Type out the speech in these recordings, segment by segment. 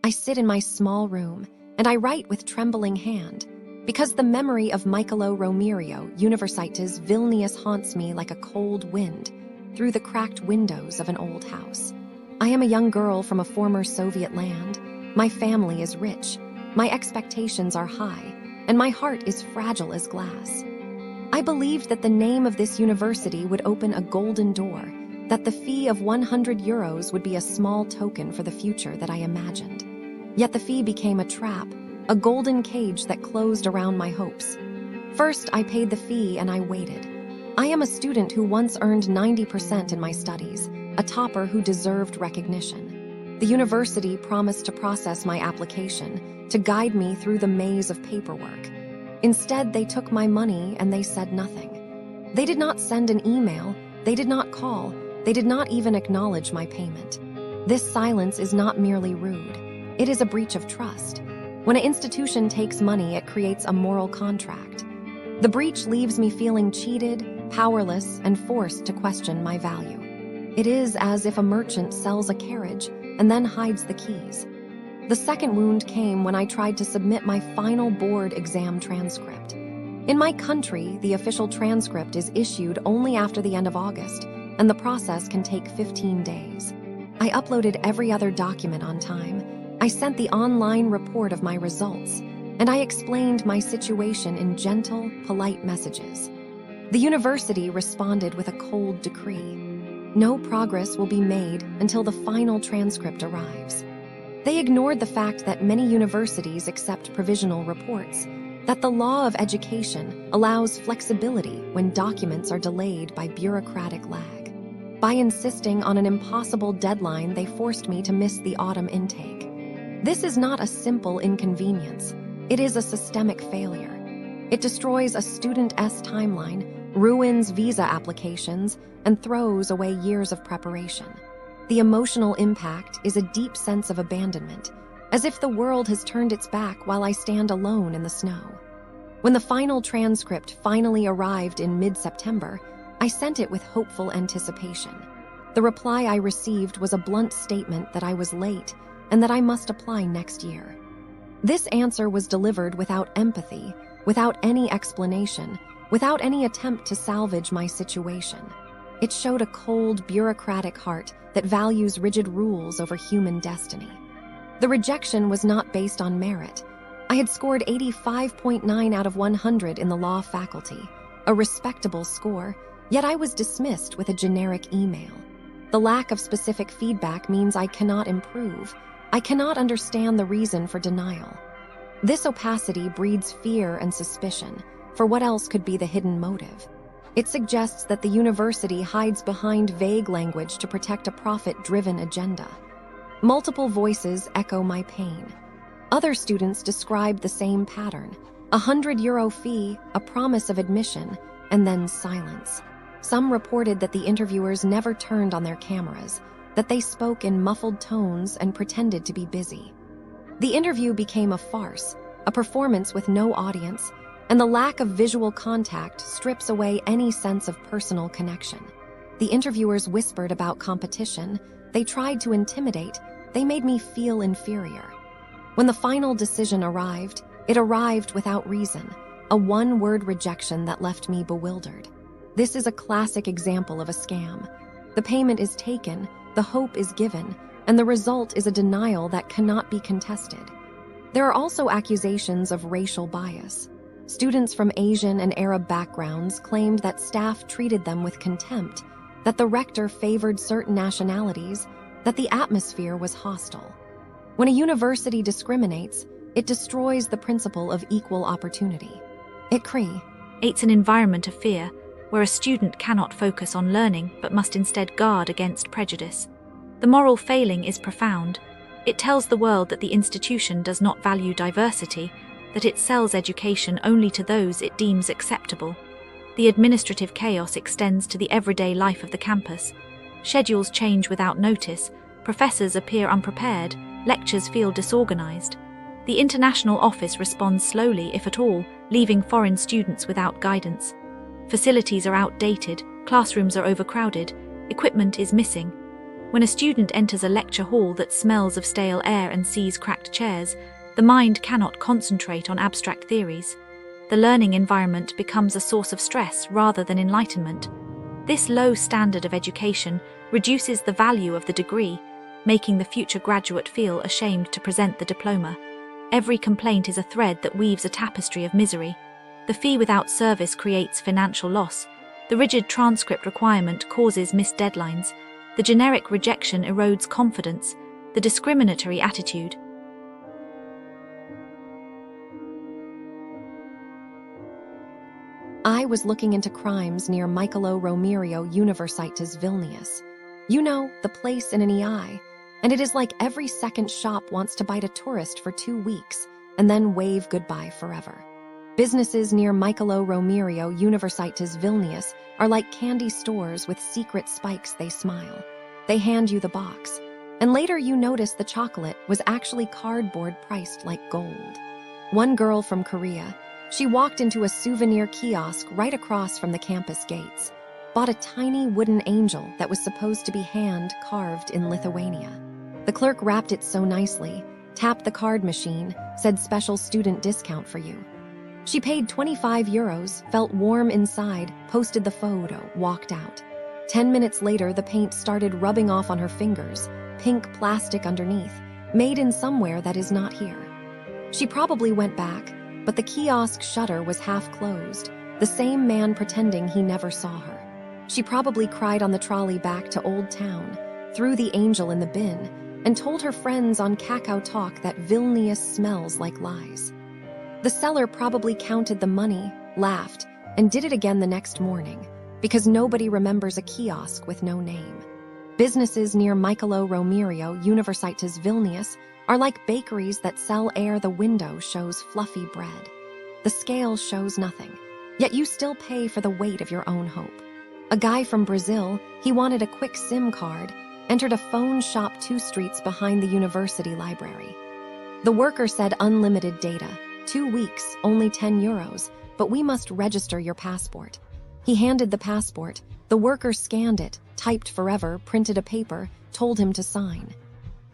I sit in my small room, and I write with trembling hand, because the memory of Mykolo Romerio, Universitetas Vilnius haunts me like a cold wind through the cracked windows of an old house. I am a young girl from a former Soviet land. My family is rich, my expectations are high, and my heart is fragile as glass. I believed that the name of this university would open a golden door, that the fee of €100 would be a small token for the future that I imagined. Yet the fee became a trap, a golden cage that closed around my hopes. First, I paid the fee and I waited. I am a student who once earned 90% in my studies, a topper who deserved recognition. The university promised to process my application, to guide me through the maze of paperwork. Instead, they took my money and they said nothing. They did not send an email, they did not call, they did not even acknowledge my payment. This silence is not merely rude. It is a breach of trust. When an institution takes money, it creates a moral contract. The breach leaves me feeling cheated, powerless, and forced to question my value. It is as if a merchant sells a carriage and then hides the keys. The second wound came when I tried to submit my final board exam transcript. In my country, the official transcript is issued only after the end of August, and the process can take 15 days. I uploaded every other document on time. I sent the online report of my results, and I explained my situation in gentle, polite messages. The university responded with a cold decree. No progress will be made until the final transcript arrives. They ignored the fact that many universities accept provisional reports, that the law of education allows flexibility when documents are delayed by bureaucratic lag. By insisting on an impossible deadline, they forced me to miss the autumn intake. This is not a simple inconvenience. It is a systemic failure. It destroys a student's timeline, ruins visa applications, and throws away years of preparation. The emotional impact is a deep sense of abandonment, as if the world has turned its back while I stand alone in the snow. When the final transcript finally arrived in mid-September, I sent it with hopeful anticipation. The reply I received was a blunt statement that I was late and that I must apply next year. This answer was delivered without empathy, without any explanation, without any attempt to salvage my situation. It showed a cold, bureaucratic heart that values rigid rules over human destiny. The rejection was not based on merit. I had scored 85.9 out of 100 in the law faculty, a respectable score, yet I was dismissed with a generic email. The lack of specific feedback means I cannot improve. I cannot understand the reason for denial. This opacity breeds fear and suspicion, for what else could be the hidden motive? It suggests that the university hides behind vague language to protect a profit-driven agenda. Multiple voices echo my pain. Other students describe the same pattern: €100 fee, a promise of admission, and then silence. Some reported that the interviewers never turned on their cameras, that they spoke in muffled tones and pretended to be busy. The interview became a farce, a performance with no audience, and the lack of visual contact strips away any sense of personal connection. The interviewers whispered about competition, they tried to intimidate, they made me feel inferior. When the final decision arrived, it arrived without reason, a one-word rejection that left me bewildered. This is a classic example of a scam. The payment is taken, the hope is given, and the result is a denial that cannot be contested. There are also accusations of racial bias. Students from Asian and Arab backgrounds claimed that staff treated them with contempt, that the rector favored certain nationalities, that the atmosphere was hostile. When a university discriminates, it destroys the principle of equal opportunity. It creates an environment of fear, where a student cannot focus on learning but must instead guard against prejudice. The moral failing is profound. It tells the world that the institution does not value diversity, that it sells education only to those it deems acceptable. The administrative chaos extends to the everyday life of the campus. Schedules change without notice, professors appear unprepared, lectures feel disorganized. The international office responds slowly, if at all, leaving foreign students without guidance. Facilities are outdated, classrooms are overcrowded, equipment is missing, When a student enters a lecture hall that smells of stale air and sees cracked chairs, the mind cannot concentrate on abstract theories. The learning environment becomes a source of stress rather than enlightenment. This low standard of education reduces the value of the degree, making the future graduate feel ashamed to present the diploma. Every complaint is a thread that weaves a tapestry of misery. The fee without service creates financial loss. The rigid transcript requirement causes missed deadlines. The generic rejection erodes confidence. The discriminatory attitude. I was looking into crimes near Mykolo Romerio Universitetas Vilnius. You know, the place in an EI. And it is like every second shop wants to bite a tourist for 2 weeks and then wave goodbye forever. Businesses near Mykolo Romerio Universitetas Vilnius are like candy stores with secret spikes. They smile. They hand you the box. And later you notice the chocolate was actually cardboard priced like gold. One girl from Korea, she walked into a souvenir kiosk right across from the campus gates, bought a tiny wooden angel that was supposed to be hand-carved in Lithuania. The clerk wrapped it so nicely, tapped the card machine, said special student discount for you. She paid 25 euros, felt warm inside, posted the photo, walked out. 10 minutes later, the paint started rubbing off on her fingers, pink plastic underneath, made in somewhere that is not here. She probably went back, but the kiosk shutter was half closed, the same man pretending he never saw her. She probably cried on the trolley back to Old Town, threw the angel in the bin, and told her friends on Kakao Talk that Vilnius smells like lies. The seller probably counted the money, laughed, and did it again the next morning, because nobody remembers a kiosk with no name. Businesses near Mykolo Romerio Universitetas Vilnius are like bakeries that sell air. The window shows fluffy bread. The scale shows nothing, yet you still pay for the weight of your own hope. A guy from Brazil, he wanted a quick SIM card, entered a phone shop 2 streets behind the university library. The worker said unlimited data, 2 weeks, only 10 euros, but we must register your passport. He handed the passport. The worker scanned it, typed forever, printed a paper, told him to sign.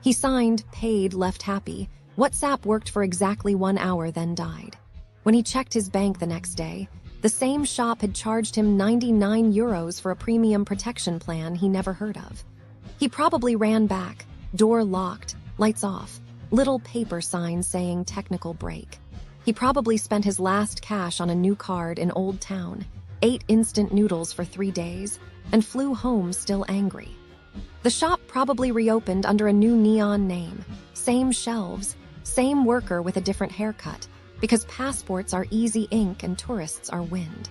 He signed, paid, left happy. WhatsApp worked for exactly 1 hour, then died. When he checked his bank the next day, the same shop had charged him 99 euros for a premium protection plan he never heard of. He probably ran back, door locked, lights off, little paper sign saying technical break. He probably spent his last cash on a new card in Old Town, ate instant noodles for 3 days, and flew home still angry. The shop probably reopened under a new neon name, same shelves, same worker with a different haircut, because passports are easy ink and tourists are wind.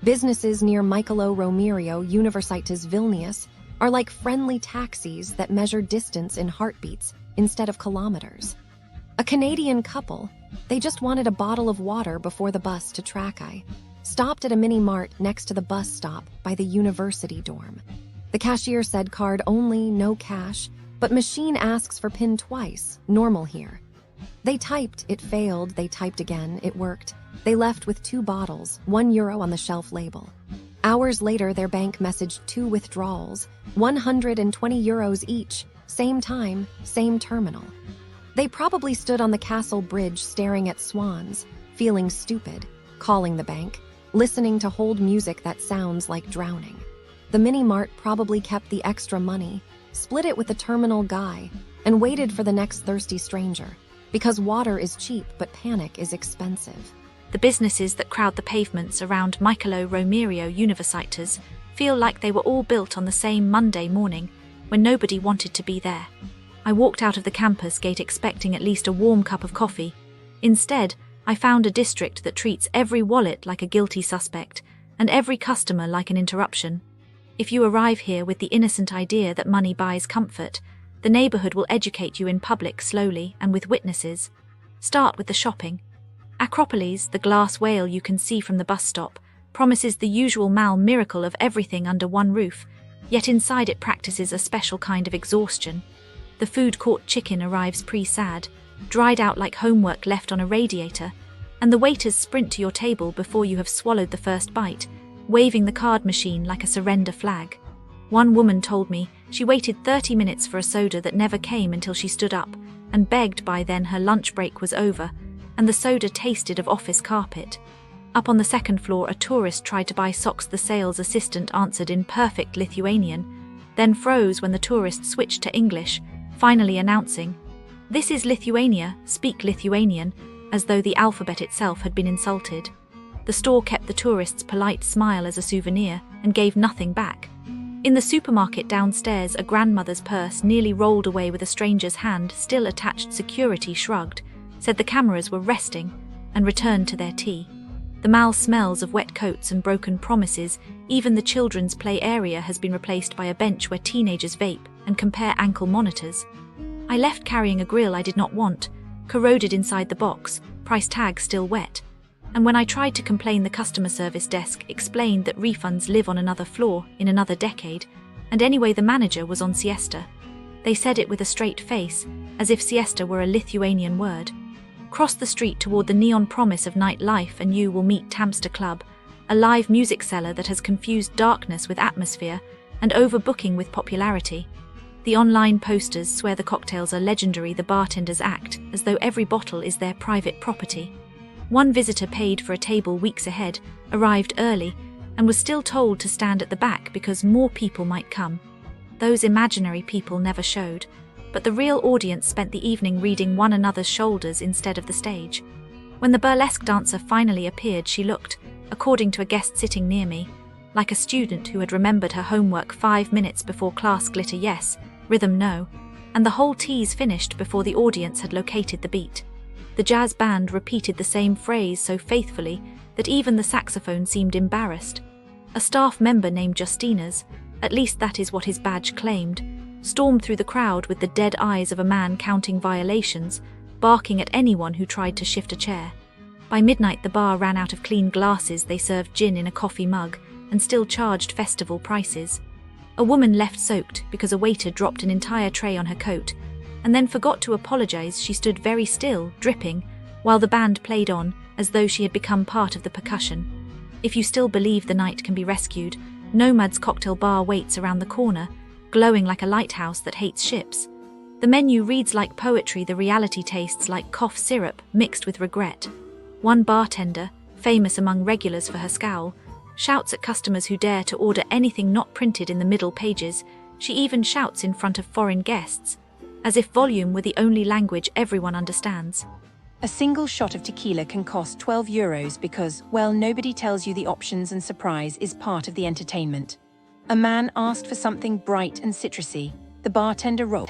Businesses near Mykolo Romerio Universitetas Vilnius are like friendly taxis that measure distance in heartbeats instead of kilometers. A Canadian couple, they just wanted a bottle of water before the bus to Trakai, stopped at a mini-mart next to the bus stop by the university dorm. The cashier said card only, no cash, but machine asks for PIN twice, normal here. They typed, it failed, they typed again, it worked. They left with 2 bottles, 1 euro on the shelf label. Hours later, their bank messaged 2 withdrawals, 120 euros each, same time, same terminal. They probably stood on the castle bridge staring at swans, feeling stupid, calling the bank, listening to hold music that sounds like drowning. The mini-mart probably kept the extra money, split it with the terminal guy, and waited for the next thirsty stranger, because water is cheap but panic is expensive. The businesses that crowd the pavements around Mykolo Romerio Universitetas feel like they were all built on the same Monday morning when nobody wanted to be there. I walked out of the campus gate expecting at least a warm cup of coffee. Instead, I found a district that treats every wallet like a guilty suspect and every customer like an interruption. If you arrive here with the innocent idea that money buys comfort, the neighborhood will educate you in public slowly and with witnesses. Start with the shopping. Acropolis, the glass whale you can see from the bus stop, promises the usual miracle of everything under one roof, yet inside it practices a special kind of exhaustion. The food court chicken arrives pre-sad, dried out like homework left on a radiator, and the waiters sprint to your table before you have swallowed the first bite, waving the card machine like a surrender flag. One woman told me she waited 30 minutes for a soda that never came until she stood up and begged. By then her lunch break was over, and the soda tasted of office carpet. Up on the second floor, a tourist tried to buy socks. The sales assistant answered in perfect Lithuanian, then froze when the tourist switched to English, finally announcing, "This is Lithuania, speak Lithuanian," as though the alphabet itself had been insulted. The store kept the tourist's polite smile as a souvenir and gave nothing back. In the supermarket downstairs, a grandmother's purse nearly rolled away with a stranger's hand still attached. Security shrugged, said the cameras were resting, and returned to their tea. The mal smells of wet coats and broken promises. Even the children's play area has been replaced by a bench where teenagers vape and compare ankle monitors. I left carrying a grill I did not want, corroded inside the box, price tag still wet. And when I tried to complain, the customer service desk explained that refunds live on another floor in another decade, and anyway the manager was on siesta. They said it with a straight face, as if siesta were a Lithuanian word. Cross the street toward the neon promise of nightlife and you will meet Tamster Club, a live music cellar that has confused darkness with atmosphere and overbooking with popularity. The online posters swear the cocktails are legendary. The bartenders act as though every bottle is their private property. One visitor paid for a table weeks ahead, arrived early, and was still told to stand at the back because more people might come. Those imaginary people never showed, but the real audience spent the evening reading one another's shoulders instead of the stage. When the burlesque dancer finally appeared, she looked, according to a guest sitting near me, like a student who had remembered her homework 5 minutes before class. Glitter yes, rhythm no, and the whole tease finished before the audience had located the beat. The jazz band repeated the same phrase so faithfully that even the saxophone seemed embarrassed. A staff member named Justinas, at least that is what his badge claimed, stormed through the crowd with the dead eyes of a man counting violations, barking at anyone who tried to shift a chair. By midnight the bar ran out of clean glasses. They served gin in a coffee mug and still charged festival prices. A woman left soaked because a waiter dropped an entire tray on her coat, and then forgot to apologize. She stood very still, dripping, while the band played on, as though she had become part of the percussion. If you still believe the night can be rescued, Nomad's cocktail bar waits around the corner, glowing like a lighthouse that hates ships. The menu reads like poetry. The reality tastes like cough syrup mixed with regret. One bartender, famous among regulars for her scowl, shouts at customers who dare to order anything not printed in the middle pages. She even shouts in front of foreign guests, as if volume were the only language everyone understands. A single shot of tequila can cost €12 because, well, nobody tells you the options and surprise is part of the entertainment. A man asked for something bright and citrusy. The bartender rolled